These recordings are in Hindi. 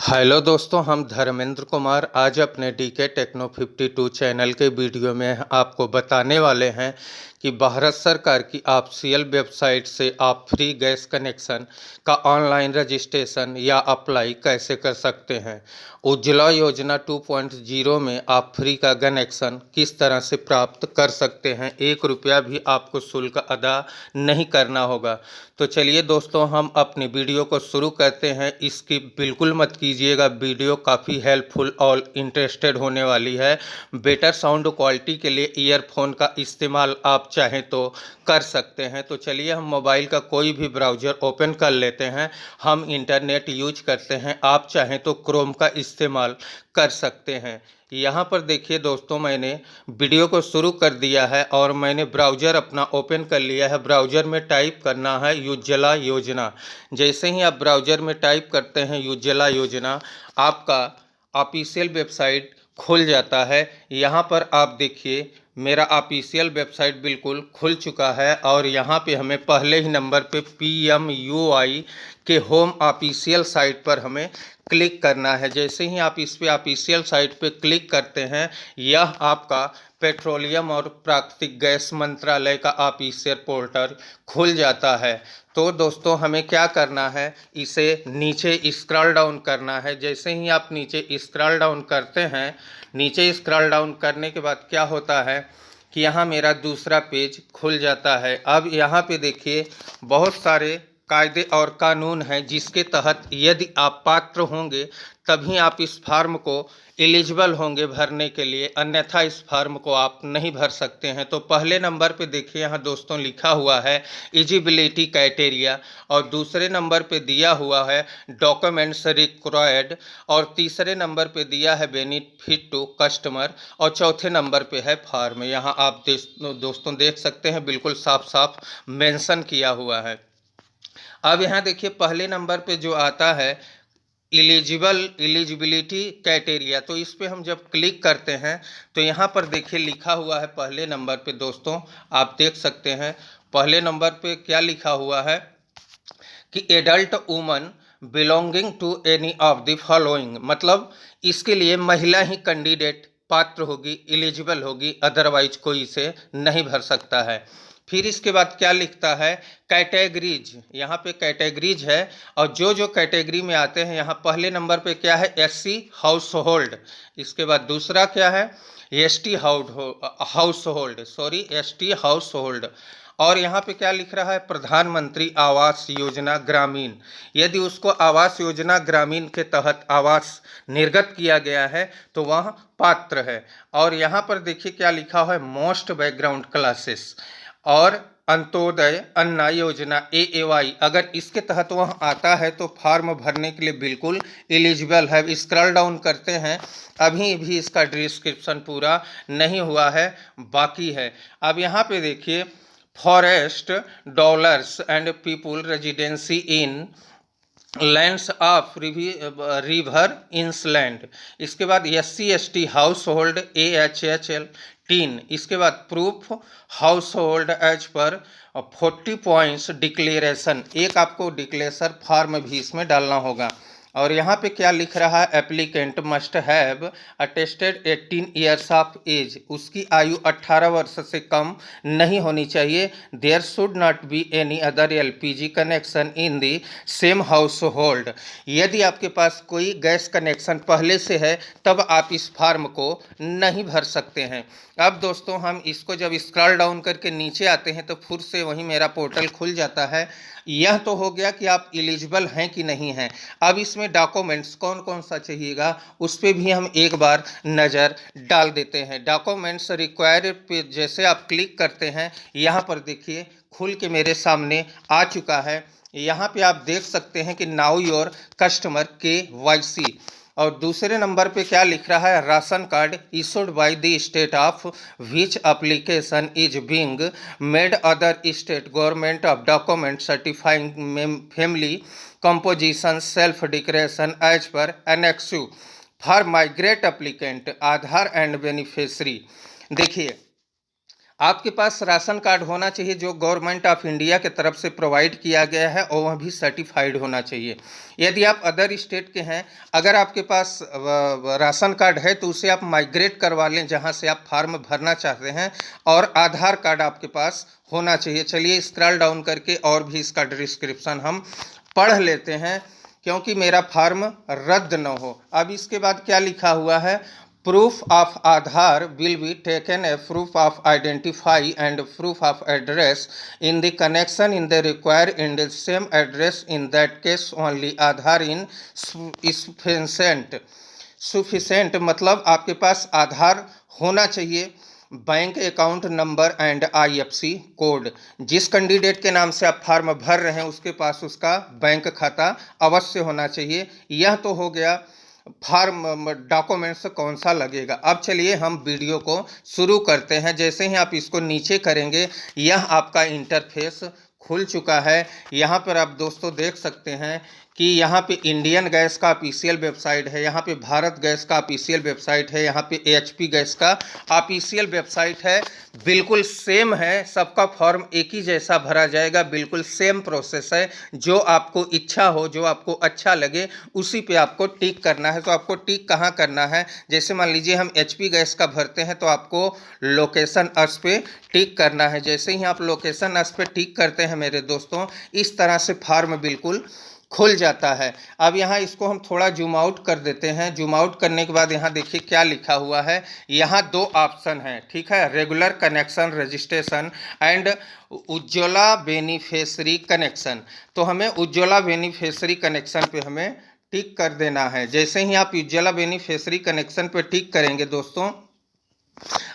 हेलो दोस्तों, हम धर्मेंद्र कुमार आज अपने डीके टेक्नो 52 चैनल के वीडियो में आपको बताने वाले हैं कि भारत सरकार की ऑफिशियल वेबसाइट से आप फ्री गैस कनेक्शन का ऑनलाइन रजिस्ट्रेशन या अप्लाई कैसे कर सकते हैं। उज्ज्वला योजना 2.0 में आप फ्री का कनेक्शन किस तरह से प्राप्त कर सकते हैं, 1 रुपया भी आपको शुल्क अदा नहीं करना होगा। तो चलिए दोस्तों, हम अपनी वीडियो को शुरू करते हैं। इसकी बिल्कुल मत कीजिएगा, वीडियो काफ़ी हेल्पफुल और इंटरेस्टेड होने वाली है। बेटर साउंड क्वालिटी के लिए ईयरफोन का इस्तेमाल आप चाहें तो कर सकते हैं। तो चलिए हम मोबाइल का कोई भी ब्राउज़र ओपन कर लेते हैं। हम इंटरनेट यूज करते हैं, आप चाहें तो क्रोम का इस्तेमाल कर सकते हैं। यहाँ पर देखिए दोस्तों, मैंने वीडियो को शुरू कर दिया है और मैंने ब्राउज़र अपना ओपन कर लिया है। ब्राउज़र में टाइप करना है उज्ज्वला योजना। जैसे ही आप ब्राउज़र में टाइप करते हैं उज्ज्वला योजना, आपका ऑफिशियल वेबसाइट खुल जाता है। यहाँ पर आप देखिए, मेरा ऑफिशियल वेबसाइट बिल्कुल खुल चुका है और यहाँ पे हमें पहले ही नंबर पे PMUI के होम ऑफिशियल साइट पर हमें क्लिक करना है। जैसे ही आप इस पे ऑफिशियल साइट पे क्लिक करते हैं, यह आपका पेट्रोलियम और प्राकृतिक गैस मंत्रालय का ऑफिशियल पोर्टल खुल जाता है। तो दोस्तों, हमें क्या करना है, इसे नीचे स्क्रॉल डाउन करना है। जैसे ही आप नीचे स्क्रॉल डाउन करते हैं, नीचे स्क्रॉल डाउन करने के बाद क्या होता है कि यहाँ मेरा दूसरा पेज खुल जाता है। अब यहाँ पे देखिए, बहुत सारे कायदे और कानून हैं जिसके तहत यदि आप पात्र होंगे तभी आप इस फार्म को एलिजिबल होंगे भरने के लिए, अन्यथा इस फार्म को आप नहीं भर सकते हैं। तो पहले नंबर पे देखिए यहाँ दोस्तों लिखा हुआ है एलिजिबिलिटी क्राइटेरिया, और दूसरे नंबर पे दिया हुआ है डॉक्यूमेंट्स रिक्वायर्ड, और तीसरे नंबर पे दिया है बेनिफिट टू कस्टमर, और चौथे नंबर पे है फार्म। यहाँ आप दोस्तों देख सकते हैं, बिल्कुल साफ साफ मेंशन किया हुआ है। अब यहाँ देखिए, पहले नंबर पे जो आता है एलिजिबिलिटी क्राइटेरिया, तो इस पे हम जब क्लिक करते हैं तो यहाँ पर देखिए लिखा हुआ है पहले नंबर पे दोस्तों, आप देख सकते हैं पहले नंबर पे क्या लिखा हुआ है कि adult woman belonging to any of the following, मतलब इसके लिए महिला ही कैंडिडेट पात्र होगी, एलिजिबल होगी, अदरवाइज कोई इसे नहीं भर सकता है। फिर इसके बाद क्या लिखता है, कैटेगरीज, यहाँ पे कैटेगरीज है, और जो जो कैटेगरी में आते हैं, यहाँ पहले नंबर पे क्या है, SC हाउस होल्ड। इसके बाद दूसरा क्या है, ST house hold, sorry ST house hold. और यहाँ पे क्या लिख रहा है, प्रधानमंत्री आवास योजना ग्रामीण, यदि उसको आवास योजना ग्रामीण के तहत आवास निर्गत किया गया है तो वह पात्र है। और यहाँ पर देखिए क्या लिखा हुआ है, मोस्ट बैकग्राउंड क्लासेस और अंत्योदय अन्न योजना AAY, अगर इसके तहत वह आता है तो फार्म भरने के लिए बिल्कुल एलिजिबल है। स्क्रॉल डाउन करते हैं, अभी भी इसका डिस्क्रिप्शन पूरा नहीं हुआ है, बाकी है। अब यहाँ पे देखिए, forest dwellers and people residency in lands of river islands. इसके बाद SC ST house hold AHHL टीन। इसके बाद proof house hold as per 40 points declaration, एक आपको डिक्लेरेशन फॉर्म भी इसमें डालना होगा। और यहाँ पे क्या लिख रहा है, applicant must have attested 18 years of age, उसकी आयु 18 वर्ष से कम नहीं होनी चाहिए। There should not be any other LPG connection in the same household, यदि आपके पास कोई गैस कनेक्शन पहले से है तब आप इस फार्म को नहीं भर सकते हैं। अब दोस्तों, हम इसको जब स्क्रॉल डाउन करके नीचे आते हैं तो फिर से वही मेरा पोर्टल खुल जाता है। यह तो हो गया कि आप एलिजिबल हैं कि नहीं हैं। अब इसमें डॉक्यूमेंट्स कौन कौन सा चाहिएगा उस पर भी हम एक बार नज़र डाल देते हैं। डॉक्यूमेंट्स रिक्वायर्ड पे जैसे आप क्लिक करते हैं, यहाँ पर देखिए खुल के मेरे सामने आ चुका है। यहाँ पे आप देख सकते हैं कि नाउ योर कस्टमर KYC, और दूसरे नंबर पे क्या लिख रहा है, ration card issued by the state of which application is being made other state government of document certifying family composition self declaration as per annex for migrate applicant Aadhaar and beneficiary. देखिए, आपके पास राशन कार्ड होना चाहिए जो गवर्नमेंट ऑफ इंडिया के तरफ से प्रोवाइड किया गया है और वह भी सर्टिफाइड होना चाहिए। यदि आप अदर स्टेट के हैं, अगर आपके पास राशन कार्ड है तो उसे आप माइग्रेट करवा लें जहां से आप फॉर्म भरना चाहते हैं, और आधार कार्ड आपके पास होना चाहिए। चलिए स्क्रॉल डाउन करके और भी इसका डिस्क्रिप्शन हम पढ़ लेते हैं क्योंकि मेरा फॉर्म रद्द न हो। अब इसके बाद क्या लिखा हुआ है, proof of Aadhaar will be taken a proof of identify and proof of address in the connection in the require in the same address. In that case only Aadhaar in sufficient मतलब आपके पास आधार होना चाहिए, bank account number and IFSC code. जिस कैंडिडेट के नाम से आप फॉर्म भर रहे हैं उसके पास उसका बैंक खाता अवश्य होना चाहिए। यह तो हो गया फॉर्म डॉक्यूमेंट्स कौन सा लगेगा। अब चलिए हम वीडियो को शुरू करते हैं। जैसे ही आप इसको नीचे करेंगे यह आपका इंटरफेस खुल चुका है। यहाँ पर आप दोस्तों देख सकते हैं कि यहाँ पे इंडियन गैस का ऑफिशियल वेबसाइट है, यहाँ पे भारत गैस का ऑफिशियल वेबसाइट है, यहाँ पे HP गैस का ऑफिशियल वेबसाइट है। बिल्कुल सेम है, सबका फॉर्म एक ही जैसा भरा जाएगा, बिल्कुल सेम प्रोसेस है। जो आपको इच्छा हो, जो आपको अच्छा लगे उसी पे आपको टिक करना है। तो आपको टिक कहाँ करना है, जैसे मान लीजिए हम HP गैस का भरते हैं तो आपको लोकेशन अस पे टिक करना है। जैसे ही आप लोकेशन अस पे टिक करते हैं मेरे दोस्तों, इस तरह से फॉर्म बिल्कुल खुल जाता है। अब यहाँ इसको हम थोड़ा जूम आउट कर देते हैं। जूम आउट करने के बाद यहाँ देखिए क्या लिखा हुआ है। यहाँ दो ऑप्शन हैं, ठीक है, regular connection registration and Ujjwala beneficiary connection. तो हमें उज्ज्वला बेनिफिशियरी कनेक्शन पे हमें टिक कर देना है। जैसे ही आप उज्ज्वला बेनिफिशियरी कनेक्शन पे टिक करेंगे दोस्तों,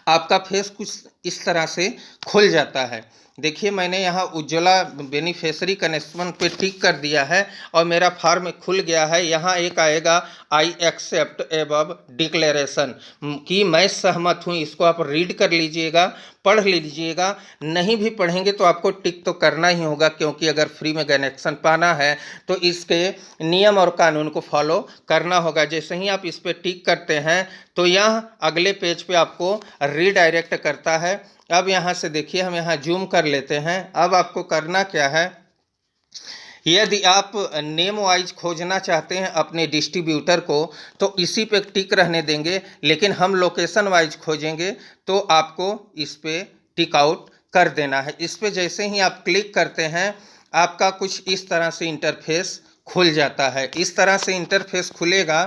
आपका फेस कुछ इस तरह से खुल जाता है। देखिए मैंने यहाँ उज्ज्वला बेनिफिशियरी कनेक्शन पे टिक कर दिया है और मेरा फॉर्म खुल गया है। यहाँ एक आएगा आई एक्सेप्ट एबव डिक्लेरेशन कि मैं सहमत हूँ। इसको आप रीड कर लीजिएगा, पढ़ लीजिएगा। नहीं भी पढ़ेंगे तो आपको टिक तो करना ही होगा, क्योंकि अगर फ्री में कनेक्शन पाना है तो इसके नियम और कानून को फॉलो करना होगा। जैसे ही आप इस पर टिक करते हैं तो यह अगले पेज पे आपको रीडायरेक्ट करता है। अब यहाँ से देखिए हम यहाँ जूम कर लेते हैं। अब आपको करना क्या है, यदि आप नेम वाइज खोजना चाहते हैं अपने डिस्ट्रीब्यूटर को तो इसी पे टिक रहने देंगे, लेकिन हम लोकेशन वाइज खोजेंगे तो आपको इस पे टिक आउट कर देना है। इस पे जैसे ही आप क्लिक करते हैं आपका कुछ इस तरह से इंटरफेस खुल जाता है। इस तरह से इंटरफेस खुलेगा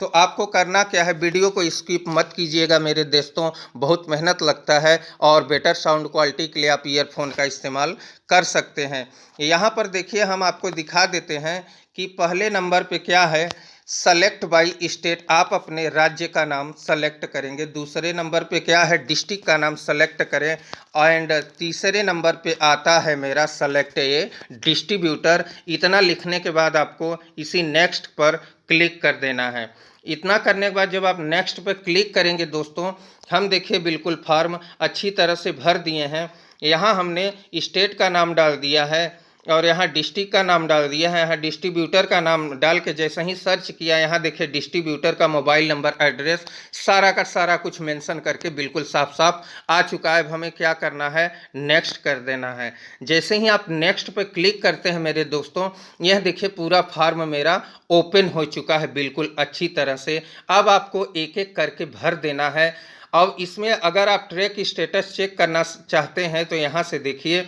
तो आपको करना क्या है, वीडियो को स्किप मत कीजिएगा मेरे दोस्तों, बहुत मेहनत लगता है और बेटर साउंड क्वालिटी के लिए आप ईयरफोन का इस्तेमाल कर सकते हैं। यहाँ पर देखिए हम आपको दिखा देते हैं कि पहले नंबर पे क्या है, सेलेक्ट बाय स्टेट, आप अपने राज्य का नाम सेलेक्ट करेंगे। दूसरे नंबर पे क्या है, डिस्ट्रिक्ट का नाम सेलेक्ट करें। एंड तीसरे नंबर पे आता है मेरा सेलेक्ट ए डिस्ट्रीब्यूटर। इतना लिखने के बाद आपको इसी नेक्स्ट पर क्लिक कर देना है। इतना करने के बाद जब आप नेक्स्ट पर क्लिक करेंगे दोस्तों, हम देखिए बिल्कुल फॉर्म अच्छी तरह से भर दिए हैं। यहाँ हमने स्टेट का नाम डाल दिया है और यहाँ डिस्ट्रिक्ट का नाम डाल दिया है। यहाँ डिस्ट्रीब्यूटर का नाम डाल के जैसे ही सर्च किया, यहाँ देखिए डिस्ट्रीब्यूटर का मोबाइल नंबर, एड्रेस, सारा का सारा कुछ मेंशन करके बिल्कुल साफ साफ आ चुका है। अब हमें क्या करना है, नेक्स्ट कर देना है। जैसे ही आप नेक्स्ट पे क्लिक करते हैं मेरे दोस्तों, यह देखिए पूरा फॉर्म मेरा ओपन हो चुका है बिल्कुल अच्छी तरह से। अब आपको एक एक करके भर देना है। अब इसमें अगर आप ट्रैक स्टेटस चेक करना चाहते हैं तो यहाँ से देखिए,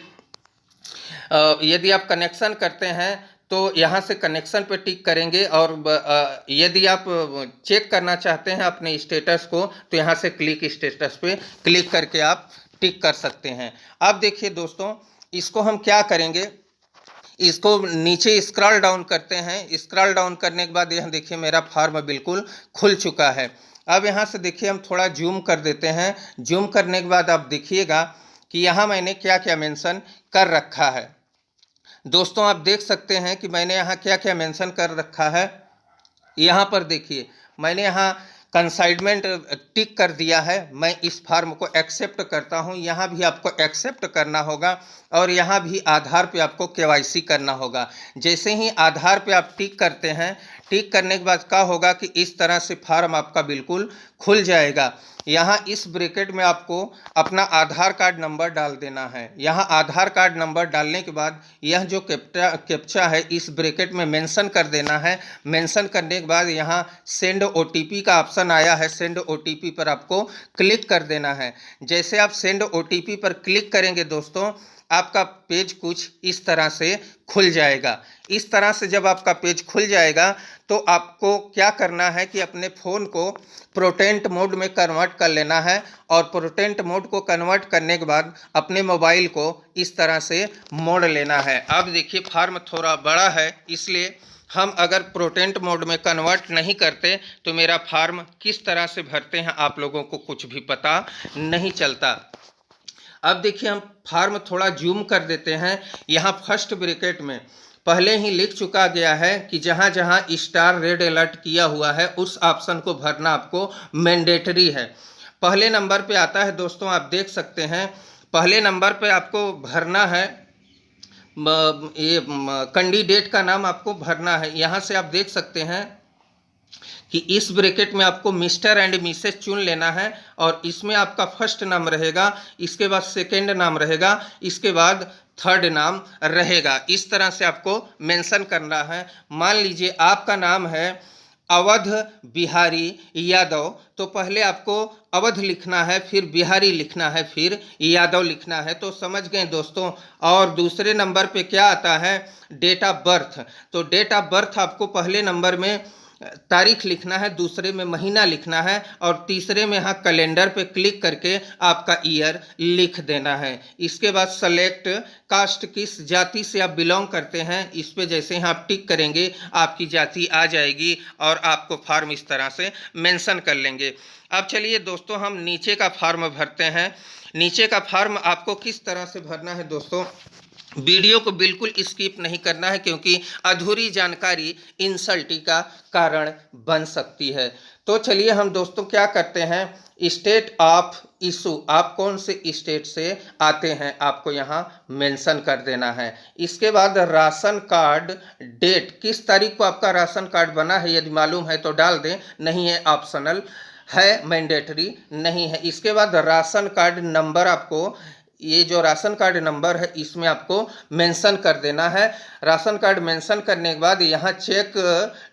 यदि आप कनेक्शन करते हैं तो यहाँ से कनेक्शन पे टिक करेंगे, और यदि आप चेक करना चाहते हैं अपने स्टेटस को तो यहाँ से क्लिक स्टेटस पे क्लिक करके आप टिक कर सकते हैं। अब देखिए दोस्तों, इसको हम क्या करेंगे, इसको नीचे स्क्रॉल डाउन करते हैं। स्क्रॉल डाउन करने के बाद यहाँ देखिए मेरा फॉर्म बिल्कुल खुल चुका है। अब यहाँ से देखिए हम थोड़ा जूम कर देते हैं। जूम करने के बाद आप देखिएगा कि यहाँ मैंने क्या क्या मेंशन कर रखा है। दोस्तों आप देख सकते हैं कि मैंने यहाँ क्या क्या मेंशन कर रखा है। यहाँ पर देखिए मैंने यहाँ कंसाइनमेंट टिक कर दिया है, मैं इस फॉर्म को एक्सेप्ट करता हूँ। यहाँ भी आपको एक्सेप्ट करना होगा और यहाँ भी आधार पे आपको KYC करना होगा। जैसे ही आधार पे आप टिक करते हैं, टिक करने के बाद क्या होगा कि इस तरह से फार्म आपका बिल्कुल खुल जाएगा। यहाँ इस ब्रैकेट में आपको अपना आधार कार्ड नंबर डाल देना है। यहाँ आधार कार्ड नंबर डालने के बाद यह जो कैप्चा है इस ब्रैकेट में मेंशन कर देना है। मेंशन करने के बाद यहाँ सेंड ओटीपी का ऑप्शन आया है, सेंड ओटीपी पर आपको क्लिक कर देना है। जैसे आप सेंड ओटीपी पर क्लिक करेंगे दोस्तों, आपका पेज कुछ इस तरह से खुल जाएगा। इस तरह से जब आपका पेज खुल जाएगा तो आपको क्या करना है कि अपने फ़ोन को प्रोटेक्ट मोड में कन्वर्ट कर लेना है, और प्रोटेक्ट मोड को कन्वर्ट करने के बाद अपने मोबाइल को इस तरह से मोड़ लेना है। अब देखिए फार्म थोड़ा बड़ा है, इसलिए हम अगर प्रोटेक्ट मोड में कन्वर्ट नहीं करते तो मेरा फार्म किस तरह से भरते हैं आप लोगों को कुछ भी पता नहीं चलता। अब देखिए हम फार्म थोड़ा जूम कर देते हैं। यहाँ फर्स्ट ब्रैकेट में पहले ही लिख चुका गया है कि जहाँ जहाँ स्टार रेड अलर्ट किया हुआ है उस ऑप्शन को भरना आपको मैंडेटरी है। पहले नंबर पे आता है दोस्तों, आप देख सकते हैं पहले नंबर पे आपको भरना है ये कैंडिडेट का नाम आपको भरना है। यहाँ से आप देख सकते हैं कि इस ब्रैकेट में आपको मिस्टर एंड मिसेस चुन लेना है, और इसमें आपका फर्स्ट नाम रहेगा, इसके बाद सेकेंड नाम रहेगा, इसके बाद थर्ड नाम रहेगा। इस तरह से आपको मेंशन करना है। मान लीजिए आपका नाम है अवध बिहारी यादव, तो पहले आपको अवध लिखना है, फिर बिहारी लिखना है, फिर यादव लिखना है। तो समझ गए दोस्तों। और दूसरे नंबर पे क्या आता है, डेट ऑफ बर्थ। तो डेट ऑफ बर्थ आपको पहले नंबर में तारीख लिखना है, दूसरे में महीना लिखना है, और तीसरे में यहाँ कैलेंडर पे क्लिक करके आपका ईयर लिख देना है। इसके बाद सेलेक्ट कास्ट, किस जाति से आप बिलोंग करते हैं, इस पे जैसे ही आप टिक करेंगे आपकी जाति आ जाएगी और आपको फार्म इस तरह से मेंशन कर लेंगे। अब चलिए दोस्तों हम नीचे का फार्म भरते हैं। नीचे का फार्म आपको किस तरह से भरना है दोस्तों, वीडियो को बिल्कुल स्किप नहीं करना है, क्योंकि अधूरी जानकारी इंसल्ट का कारण बन सकती है। तो चलिए हम दोस्तों क्या करते हैं, स्टेट ऑफ इशू, आप कौन से स्टेट से आते हैं आपको यहाँ मेंशन कर देना है। इसके बाद राशन कार्ड डेट, किस तारीख को आपका राशन कार्ड बना है, यदि मालूम है तो डाल दें, नहीं है ऑप्शनल है, मैंडेटरी नहीं है। इसके बाद राशन कार्ड नंबर, आपको ये जो राशन कार्ड नंबर है इसमें आपको मेंशन कर देना है। राशन कार्ड मेंशन करने के बाद यहाँ चेक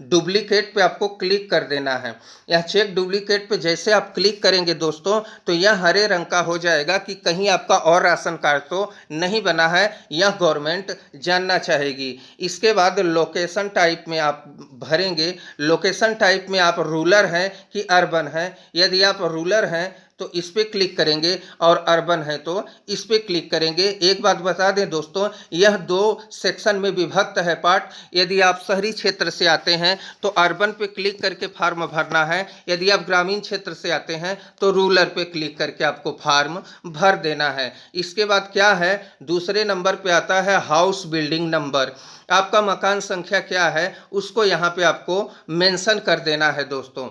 डुप्लीकेट पे आपको क्लिक कर देना है। यह चेक डुप्लीकेट पे जैसे आप क्लिक करेंगे दोस्तों तो यह हरे रंग का हो जाएगा कि कहीं आपका और राशन कार्ड तो नहीं बना है, यह गवर्नमेंट जानना चाहेगी। इसके बाद लोकेशन टाइप में आप भरेंगे। लोकेशन टाइप में आप रूरल हैं कि अर्बन हैं। यदि आप रूरल हैं तो इस पर क्लिक करेंगे, और अर्बन है तो इस पर क्लिक करेंगे। एक बात बता दें दोस्तों, यह 2 सेक्शन में विभक्त है पार्ट। यदि आप शहरी क्षेत्र से आते हैं तो अर्बन पे क्लिक करके फार्म भरना है, यदि आप ग्रामीण क्षेत्र से आते हैं तो रूरल पे क्लिक करके आपको फार्म भर देना है। इसके बाद क्या है, दूसरे नंबर पे आता है हाउस बिल्डिंग नंबर, आपका मकान संख्या क्या है उसको यहाँ पे आपको मेंशन कर देना है दोस्तों।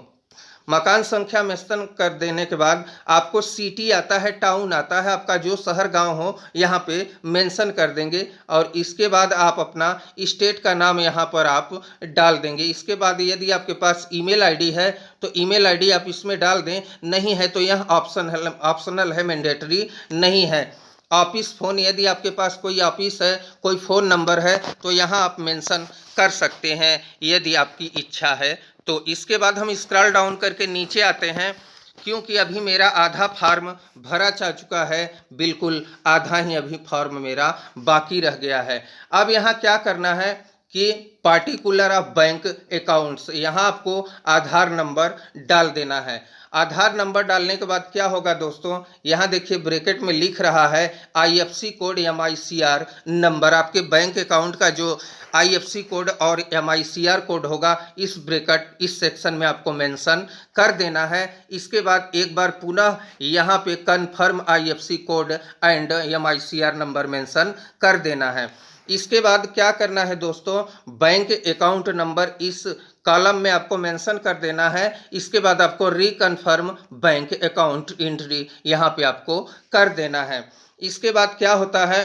मकान संख्या मेंशन कर देने के बाद आपको सिटी आता है, टाउन आता है, आपका जो शहर गांव हो यहाँ पे मेंशन कर देंगे, और इसके बाद आप अपना स्टेट का नाम यहाँ पर आप डाल देंगे। इसके बाद यदि आपके पास ईमेल आईडी है तो ईमेल आईडी आप इसमें डाल दें, नहीं है तो यह ऑप्शनल है, मैंडेटरी नहीं है। ऑफिस फ़ोन, यदि आपके पास कोई ऑफिस है, कोई फ़ोन नंबर है तो यहाँ आप मेंशन कर सकते हैं यदि आपकी इच्छा है तो। इसके बाद हम स्क्रॉल डाउन करके नीचे आते हैं, क्योंकि अभी मेरा आधा फार्म भरा जा चुका है, बिल्कुल आधा ही अभी फार्म मेरा बाकी रह गया है। अब यहाँ क्या करना है कि पार्टिकुलर ऑफ बैंक अकाउंट्स, यहाँ आपको आधार नंबर डाल देना है। आधार नंबर डालने के बाद क्या होगा दोस्तों, यहाँ देखिए ब्रैकेट में लिख रहा है IFC कोड MICR नंबर, आपके बैंक अकाउंट का जो IFC कोड और MICR कोड होगा इस ब्रैकेट इस सेक्शन में आपको मेंशन कर देना है। इसके बाद एक बार पुनः यहाँ पे confirm IFC code and MICR number mention कर देना है। इसके बाद क्या करना है दोस्तों, बैंक अकाउंट नंबर इस कॉलम में आपको मेंशन कर देना है। इसके बाद आपको रिकन्फर्म बैंक अकाउंट एंट्री यहाँ पे आपको कर देना है। इसके बाद क्या होता है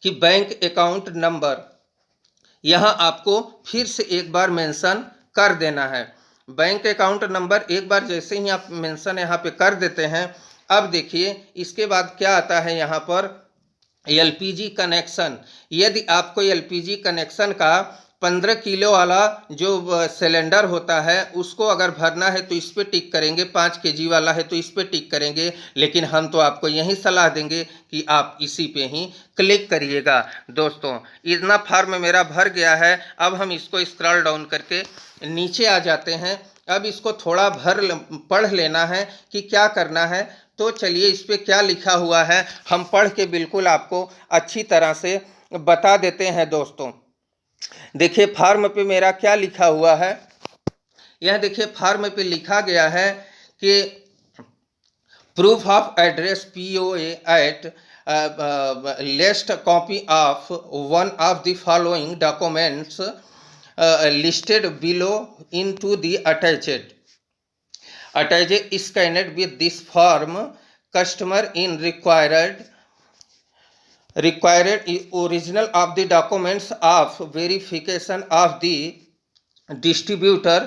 कि बैंक अकाउंट नंबर यहाँ आपको फिर से एक बार मेंशन कर देना है। बैंक अकाउंट नंबर एक बार जैसे ही आप मेंशन यहाँ पे कर देते हैं, अब देखिए इसके बाद क्या आता है यहाँ पर एलपीजी कनेक्शन। यदि आपको एलपीजी कनेक्शन का 15 किलो वाला जो सिलेंडर होता है उसको अगर भरना है तो इस पे टिक करेंगे, 5 केजी वाला है तो इस पे टिक करेंगे, लेकिन हम तो आपको यही सलाह देंगे कि आप इसी पे ही क्लिक करिएगा। दोस्तों इतना फॉर्म मेरा भर गया है, अब हम इसको स्क्रॉल डाउन करके नीचे आ जाते हैं। अब इसको थोड़ा पढ़ लेना है कि क्या करना है। तो चलिए इस पे क्या लिखा हुआ है हम पढ़ के बिल्कुल आपको अच्छी तरह से बता देते हैं। दोस्तों देखिए फॉर्म पे मेरा क्या लिखा हुआ है, यह देखिए फॉर्म पे लिखा गया है कि proof of address POA at least copy of one of the following documents listed below into the attached scanned with this form customer in required original of the documents of verification of the distributor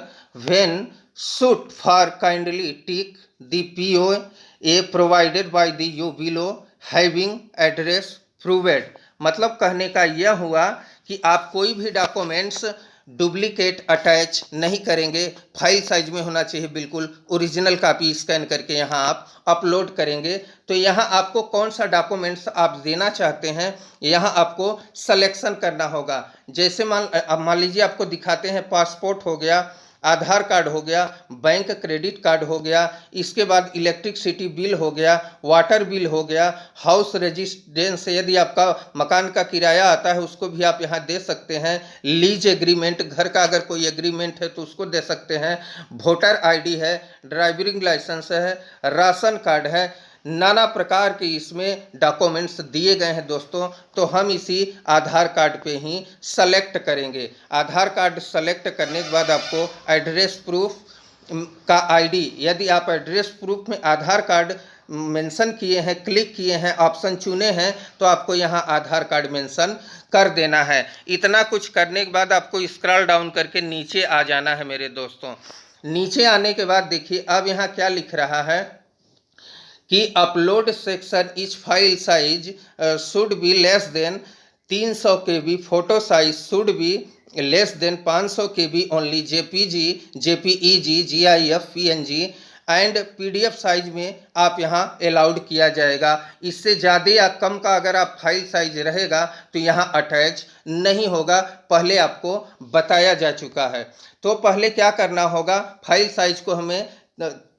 when suit for kindly tick the POA provided by the you below having address proved। मतलब कहने का यह हुआ कि आप कोई भी डॉक्यूमेंट्स डुप्लीकेट अटैच नहीं करेंगे, फाइल साइज में होना चाहिए, बिल्कुल ओरिजिनल कॉपी स्कैन करके यहाँ आप अपलोड करेंगे। तो यहाँ आपको कौन सा डॉक्यूमेंट्स आप देना चाहते हैं यहाँ आपको सिलेक्शन करना होगा। जैसे मान लीजिए आपको दिखाते हैं पासपोर्ट हो गया, आधार कार्ड हो गया, बैंक क्रेडिट कार्ड हो गया, इसके बाद इलेक्ट्रिसिटी बिल हो गया, वाटर बिल हो गया, हाउस रेजिडेंस यदि आपका मकान का किराया आता है उसको भी आप यहाँ दे सकते हैं, लीज एग्रीमेंट घर का अगर कोई एग्रीमेंट है तो उसको दे सकते हैं, वोटर आईडी है, ड्राइविंग लाइसेंस है, राशन कार्ड है, नाना प्रकार के इसमें डॉक्यूमेंट्स दिए गए हैं। दोस्तों तो हम इसी आधार कार्ड पे ही सेलेक्ट करेंगे। आधार कार्ड सेलेक्ट करने के बाद आपको एड्रेस प्रूफ का आईडी, यदि आप एड्रेस प्रूफ में आधार कार्ड मेंशन किए हैं, क्लिक किए हैं, ऑप्शन चुने हैं, तो आपको यहाँ आधार कार्ड मेंशन कर देना है। इतना कुछ करने के बाद आपको स्क्रॉल डाउन करके नीचे आ जाना है मेरे दोस्तों। नीचे आने के बाद देखिए अब यहाँ क्या लिख रहा है कि upload section etch file size should be less than 300 KB, photo size should be less than 500 KB only, JPG, JPEG, GIF, PNG and PDF size में आप यहाँ अलाउड किया जाएगा। इससे ज़्यादा या कम का अगर आप फाइल साइज रहेगा तो यहाँ अटैच नहीं होगा, पहले आपको बताया जा चुका है। तो पहले क्या करना होगा, फाइल साइज को हमें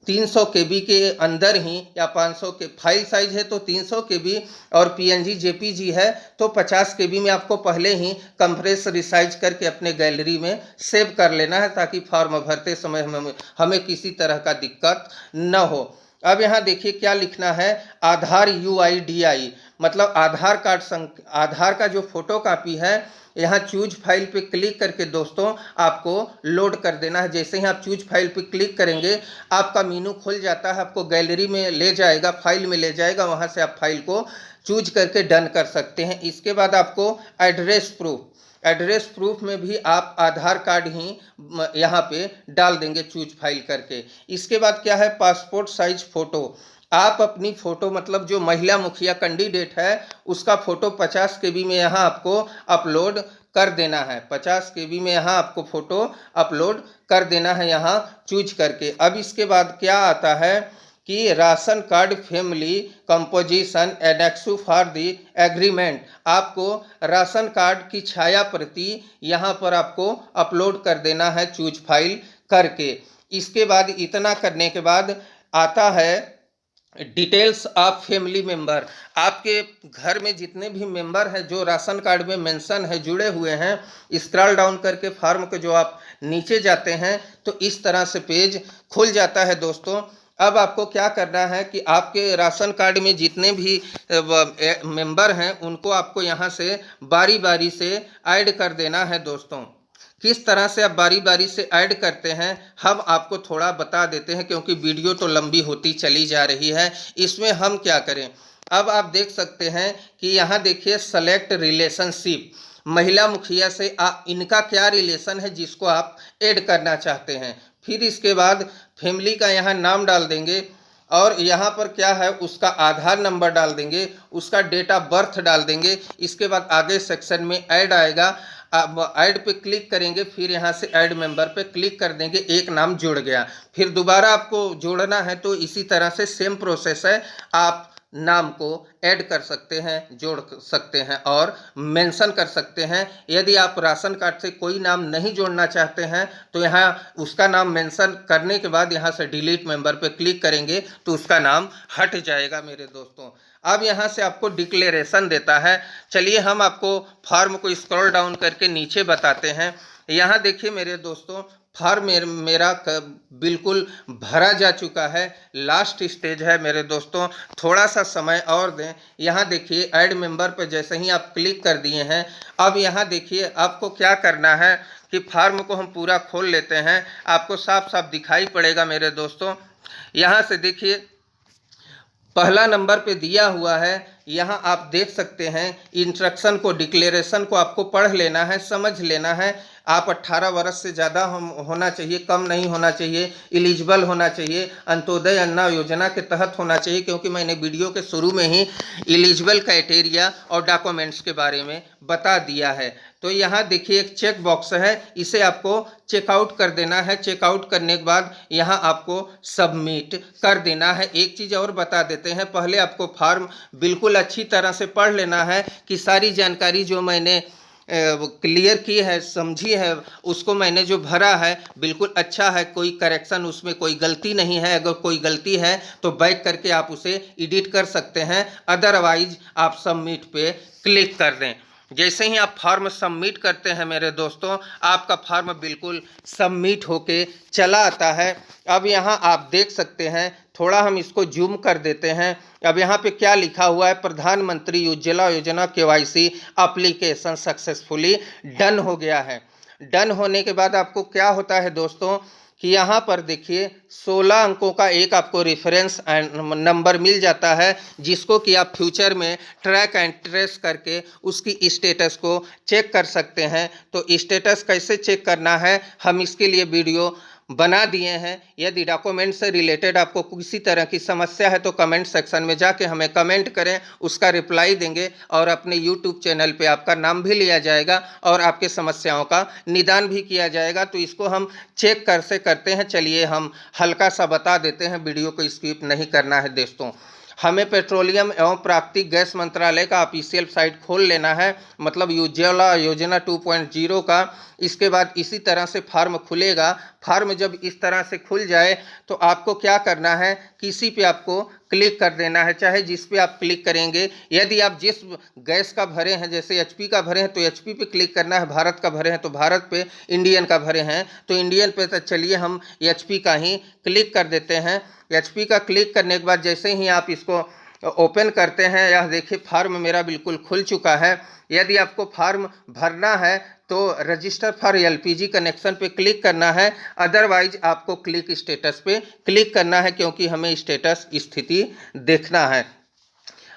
300 KB के अंदर ही या 500 के फाइल साइज है तो 300 KB और PNG JPG है तो 50 KB में आपको पहले ही कंप्रेस रिसाइज करके अपने गैलरी में सेव कर लेना है ताकि फॉर्म भरते समय हमें किसी तरह का दिक्कत न हो। अब यहाँ देखिए क्या लिखना है, आधार UIDI मतलब आधार का जो फोटो कापी है यहाँ चूज फाइल पे क्लिक करके दोस्तों आपको लोड कर देना है। जैसे ही आप चूज फाइल पे क्लिक करेंगे आपका मेनू खुल जाता है, आपको गैलरी में ले जाएगा, फाइल में ले जाएगा, वहाँ से आप फाइल को चूज करके डन कर सकते हैं। इसके बाद आपको एड्रेस प्रूफ में भी आप आधार कार्ड ही यहाँ पे डाल देंगे चूज फाइल करके। इसके बाद क्या है, पासपोर्ट साइज फ़ोटो, आप अपनी फ़ोटो मतलब जो महिला मुखिया कैंडिडेट है उसका फ़ोटो 50 KB में यहाँ आपको अपलोड कर देना है। 50 KB में यहाँ आपको फ़ोटो अपलोड कर देना है यहाँ चूज करके। अब इसके बाद क्या आता है कि ration card family composition annexure for the agreement, आपको राशन कार्ड की छाया प्रति यहाँ पर आपको अपलोड कर देना है चूज फाइल करके। इसके बाद इतना करने के बाद आता है डिटेल्स ऑफ फैमिली मेंबर, आपके घर में जितने भी मेंबर हैं जो राशन कार्ड में मेंशन है जुड़े हुए हैं, स्क्रॉल डाउन करके फॉर्म को जो आप नीचे जाते हैं तो इस तरह से पेज खुल जाता है। दोस्तों अब आपको क्या करना है कि आपके राशन कार्ड में जितने भी मेंबर हैं उनको आपको यहाँ से बारी बारी से ऐड कर देना है। दोस्तों किस तरह से आप बारी बारी से ऐड करते हैं हम आपको थोड़ा बता देते हैं, क्योंकि वीडियो तो लंबी होती चली जा रही है। इसमें हम क्या करें, अब आप देख सकते हैं कि यहाँ देखिए सेलेक्ट रिलेशनशिप, महिला मुखिया से इनका क्या रिलेशन है जिसको आप ऐड करना चाहते हैं। फिर इसके बाद फैमिली का यहाँ नाम डाल देंगे और यहाँ पर क्या है उसका आधार नंबर डाल देंगे, उसका डेट ऑफ बर्थ डाल देंगे। इसके बाद आगे सेक्शन में ऐड आएगा, अब ऐड पे क्लिक करेंगे, फिर यहाँ से ऐड मेंबर पे क्लिक कर देंगे, एक नाम जुड़ गया। फिर दोबारा आपको जोड़ना है तो इसी तरह से सेम प्रोसेस है, आप नाम को ऐड कर सकते हैं, जोड़ सकते हैं और मेंशन कर सकते हैं। यदि आप राशन कार्ड से कोई नाम नहीं जोड़ना चाहते हैं तो यहाँ उसका नाम मेंशन करने के बाद यहाँ से डिलीट मेंबर पे क्लिक करेंगे तो उसका नाम हट जाएगा मेरे दोस्तों। अब यहाँ से आपको डिक्लेरेशन देता है। चलिए हम आपको फॉर्म को स्क्रॉल डाउन करके नीचे बताते हैं। यहाँ देखिए मेरे दोस्तों, फॉर्म मेरा बिल्कुल भरा जा चुका है, लास्ट स्टेज है मेरे दोस्तों, थोड़ा सा समय और दें। यहाँ देखिए ऐड मेंबर पर जैसे ही आप क्लिक कर दिए हैं, अब यहाँ देखिए आपको क्या करना है कि फॉर्म को हम पूरा खोल लेते हैं, आपको साफ साफ दिखाई पड़ेगा मेरे दोस्तों। यहाँ से देखिए पहला नंबर पे दिया हुआ है, यहाँ आप देख सकते हैं इंस्ट्रक्शन को, डिक्लेरेशन को आपको पढ़ लेना है, समझ लेना है। आप 18 वर्ष से ज़्यादा होना चाहिए, कम नहीं होना चाहिए, एलिजिबल होना चाहिए, अंत्योदय अन्ना योजना के तहत होना चाहिए, क्योंकि मैंने वीडियो के शुरू में ही एलिजिबल क्राइटेरिया और डॉक्यूमेंट्स के बारे में बता दिया है। तो यहाँ देखिए एक चेक बॉक्स है, इसे आपको चेकआउट कर देना है। चेकआउट करने के बाद यहाँ आपको सबमिट कर देना है। एक चीज़ और बता देते हैं, पहले आपको फॉर्म बिल्कुल अच्छी तरह से पढ़ लेना है कि सारी जानकारी जो मैंने क्लियर की है, समझी है, उसको मैंने जो भरा है बिल्कुल अच्छा है, कोई करेक्शन उसमें कोई गलती नहीं है। अगर कोई गलती है तो बैक करके आप उसे एडिट कर सकते हैं, अदरवाइज आप सबमिट पे क्लिक कर दें। जैसे ही आप फॉर्म सबमिट करते हैं मेरे दोस्तों, आपका फॉर्म बिल्कुल सबमिट होके चला आता है। अब यहाँ आप देख सकते हैं, थोड़ा हम इसको जूम कर देते हैं। अब यहाँ पे क्या लिखा हुआ है, प्रधानमंत्री उज्ज्वला योजना KYC एप्लीकेशन सक्सेसफुली डन हो गया है। डन होने के बाद आपको क्या होता है दोस्तों कि यहाँ पर देखिए 16 अंकों का एक आपको रेफरेंस नंबर मिल जाता है, जिसको कि आप फ्यूचर में ट्रैक एंड ट्रेस करके उसकी स्टेटस को चेक कर सकते हैं। तो स्टेटस कैसे चेक करना है हम इसके लिए वीडियो बना दिए हैं। यदि डॉक्यूमेंट से रिलेटेड आपको किसी तरह की समस्या है तो कमेंट सेक्शन में जाके हमें कमेंट करें, उसका रिप्लाई देंगे और अपने यूट्यूब चैनल पे आपका नाम भी लिया जाएगा और आपके समस्याओं का निदान भी किया जाएगा। तो इसको हम चेक कैसे करते हैं, चलिए हम हल्का सा बता देते हैं, वीडियो को स्किप नहीं करना है दोस्तों। हमें पेट्रोलियम एवं प्राकृतिक गैस मंत्रालय का ऑफिशियल साइट खोल लेना है, मतलब उज्ज्वला योजना 2.0 का। इसके बाद इसी तरह से फॉर्म खुलेगा। फॉर्म जब इस तरह से खुल जाए तो आपको क्या करना है, किसी पे आपको क्लिक कर देना है, चाहे जिस पे आप क्लिक करेंगे। यदि आप जिस गैस का भरे हैं, जैसे HP का भरे हैं तो HP पे क्लिक करना है, भारत का भरे हैं तो भारत पे, इंडियन का भरे हैं तो इंडियन पे। तो चलिए हम HP का ही क्लिक कर देते हैं। HP का क्लिक करने के बाद जैसे ही आप इसको ओपन करते हैं, यह देखिए फॉर्म मेरा बिल्कुल खुल चुका है। यदि आपको फॉर्म भरना है तो रजिस्टर फॉर LPG कनेक्शन पे क्लिक करना है, अदरवाइज आपको क्लिक स्टेटस पे क्लिक करना है, क्योंकि हमें स्टेटस स्थिति देखना है।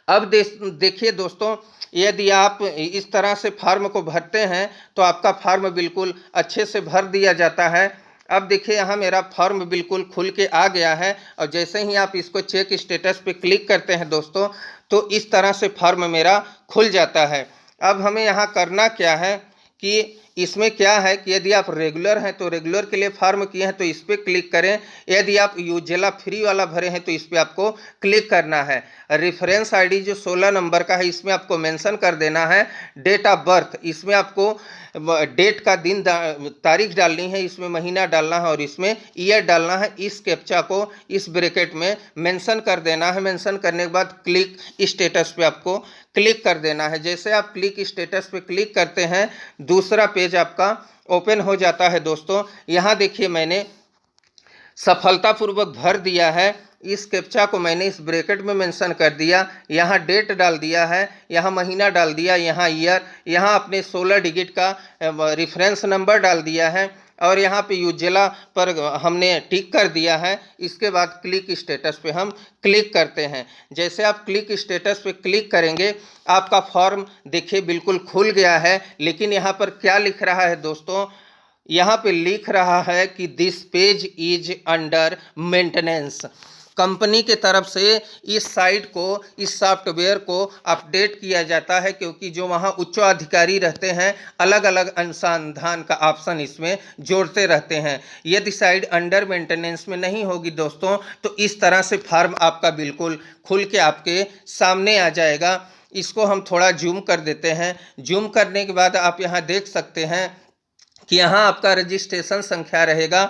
अब देखिए दोस्तों, यदि आप इस तरह से फॉर्म को भरते हैं तो आपका फॉर्म बिल्कुल अच्छे से भर दिया जाता है। अब देखिए यहाँ मेरा फॉर्म बिल्कुल खुल के आ गया है और जैसे ही आप इसको चेक स्टेटस पे क्लिक करते हैं दोस्तों, तो इस तरह से फॉर्म मेरा खुल जाता है। अब हमें यहाँ करना क्या है कि इसमें क्या है कि यदि आप रेगुलर हैं तो रेगुलर के लिए फॉर्म किए हैं तो इस पर क्लिक करें। यदि आप उज्ज्वला फ्री वाला भरे हैं तो इस पर आपको क्लिक करना है। रेफरेंस ID जो 16 नंबर का है इसमें आपको मेंशन कर देना है। डेट ऑफ बर्थ, इसमें आपको डेट का दिन तारीख डालनी है, इसमें महीना डालना है और इसमें ईयर डालना है। इस कैप्चा को इस ब्रैकेट में मेंशन कर देना है। मेंशन करने के बाद क्लिक स्टेटस पे आपको क्लिक कर देना है। जैसे आप क्लिक स्टेटस पे क्लिक करते हैं, दूसरा पेज आपका ओपन हो जाता है दोस्तों। यहाँ देखिए मैंने सफलतापूर्वक भर दिया है। इस कैप्चा को मैंने इस ब्रैकेट में मेंशन कर दिया, यहाँ डेट डाल दिया है, यहाँ महीना डाल दिया, यहाँ ईयर, यहाँ अपने 16 डिजिट का रेफरेंस नंबर डाल दिया है। और यहाँ पे उज्ज्वला पर हमने टिक कर दिया है। इसके बाद क्लिक स्टेटस पे हम क्लिक करते हैं। जैसे आप क्लिक स्टेटस पे क्लिक करेंगे आपका फॉर्म देखिए बिल्कुल खुल गया है। लेकिन यहाँ पर क्या लिख रहा है दोस्तों, यहाँ पे लिख रहा है कि this page is under maintenance. Company के तरफ से इस साइट को, इस सॉफ्टवेयर को अपडेट किया जाता है, क्योंकि जो वहाँ उच्चाधिकारी रहते हैं अलग अलग अनुसंधान का ऑप्शन इसमें जोड़ते रहते हैं। यदि साइट अंडर मेंटेनेंस में नहीं होगी दोस्तों तो इस तरह से फॉर्म आपका बिल्कुल खुल के आपके सामने आ जाएगा। इसको हम थोड़ा जूम कर देते हैं। जूम करने के बाद आप यहाँ देख सकते हैं कि यहाँ आपका रजिस्ट्रेशन संख्या रहेगा।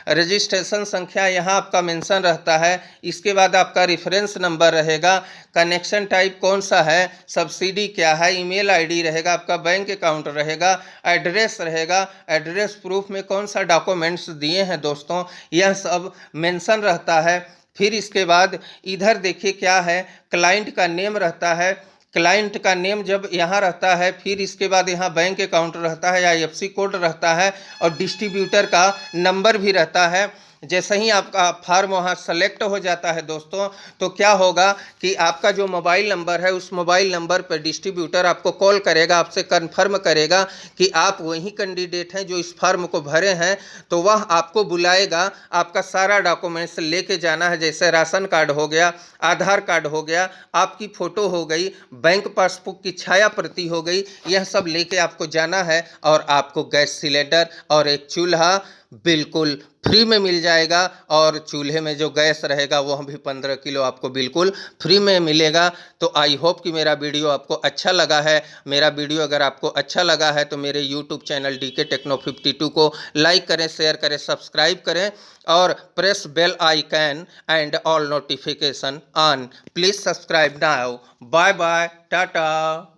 रजिस्ट्रेशन संख्या यहाँ आपका मेंशन रहता है। इसके बाद आपका रेफरेंस नंबर रहेगा। कनेक्शन टाइप कौन सा है, सब्सिडी क्या है, ईमेल आईडी रहेगा, आपका बैंक अकाउंट रहेगा, एड्रेस रहेगा, एड्रेस प्रूफ में कौन सा डॉक्यूमेंट्स दिए हैं दोस्तों, यह सब मेंशन रहता है। फिर इसके बाद इधर देखिए क्या है, क्लाइंट का नेम रहता है। क्लाइंट का नेम जब यहाँ रहता है, फिर इसके बाद यहाँ बैंक अकाउंट रहता है, IFSC कोड रहता है और डिस्ट्रीब्यूटर का नंबर भी रहता है। जैसे ही आपका फॉर्म वहाँ सेलेक्ट हो जाता है दोस्तों तो क्या होगा कि आपका जो मोबाइल नंबर है उस मोबाइल नंबर पर डिस्ट्रीब्यूटर आपको कॉल करेगा, आपसे कंफर्म करेगा कि आप वही कैंडिडेट हैं जो इस फॉर्म को भरे हैं। तो वह आपको बुलाएगा, आपका सारा डॉक्यूमेंट्स लेके जाना है। जैसे राशन कार्ड हो गया, आधार कार्ड हो गया, आपकी फ़ोटो हो गई, बैंक पासबुक की छाया प्रति हो गई, यह सब लेके आपको जाना है और आपको गैस सिलेंडर और एक चूल्हा बिल्कुल फ्री में मिल जाएगा। और चूल्हे में जो गैस रहेगा वह भी 15 किलो आपको बिल्कुल फ्री में मिलेगा। तो आई होप कि मेरा वीडियो आपको अच्छा लगा है। मेरा वीडियो अगर आपको अच्छा लगा है तो मेरे यूट्यूब चैनल DK Techno 52 को लाइक करें, शेयर करें, सब्सक्राइब करें और press bell icon and all notification on. Please subscribe now. Bye bye, Tata.